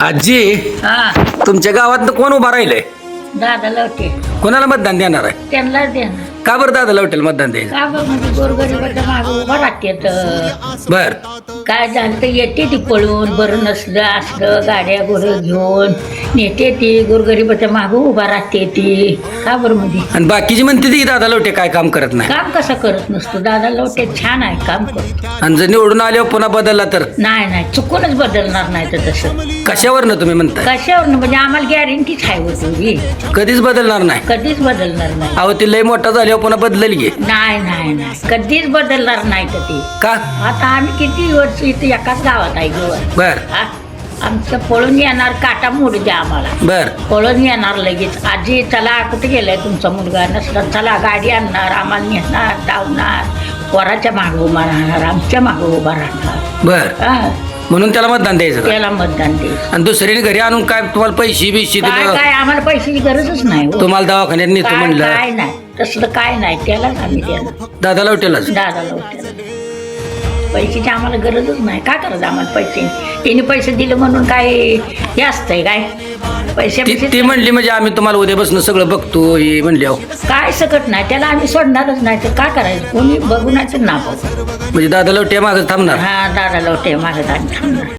आजी हा तुमच्या गावात कोण उभा राहिलंय? दादा लवटे कोणाला मतदान देणार आहे? त्यांनाच देणार का बरं दादा लवटेल मतदान द्यायचं? का बरं म्हणजे गोरगरिबाच्या मागं उभा राहते बर काय झालं तर येते ती पळून बरं नसलं असलं गाड्या गोरं घेऊन नेते ती गोरगरिबाच्या मागं उभा राहते ती का बरं म्हणजे आणि बाकीची म्हणते ती दादा लवटे काय काम करत नाही, काम कसं करत नसतो दादा लवटे छान आहे काम करतो आणि जर निवडून आल्यावर पुन्हा बदलला तर नाही चुकूनच बदलणार नाही तर तसं कशावरनं तुम्ही म्हणताय? कशावर म्हणजे आम्हाला गॅरंटीच आहे होती कधीच बदलणार नाही. कधीच बदलणार नाही अहो ती लय मोठा झाल्यावर पुन्हा बदलेल घे. नाही कधीच बदलणार नाही कधी का? आता आम्ही किती वर्ष इथे एकाच गावात आहे गोवर बर आमचं पळून येणार काटा मोड द्या आम्हाला बर पळून येणार लगेच आजी चला कुठे गेलाय तुमचा मुलगा नसला चला गाडी आणणार आम्हाला नेणार धावणार पोराच्या मागं उभा राहणार आमच्या मागं उभा राहणार बर हा, म्हणून त्याला मतदान द्यायचं का? त्याला मतदान द्यायचं आणि दुसरीने घरी आणून काय तुम्हाला पैसे बिशी काय दिलं, काय आम्हाला पैशाची गरजच नाही हो. तुम्हाला दवाखान्यात नेतो काय म्हणलं काय नाही तसलं काय नाही त्यालाच आम्ही देणार दादा लवटेलाच. दादा लवकर पैशाची आम्हाला गरजच नाही काय करायचं आम्हाला पैसे त्यांनी पैसे दिले म्हणून काय हे असतंय काय पैसे ती म्हणली म्हणजे आम्ही तुम्हाला उद्यापासून सगळं बघतो हे म्हणली. अहो काय सकट नाही त्याला आम्ही सोडणारच नाही तर काय करायचं कोणी बघू नाही तर ना बघू म्हणजे दादा लवटे मागं थांबणार. हा दादा लवटे माझं थांबणार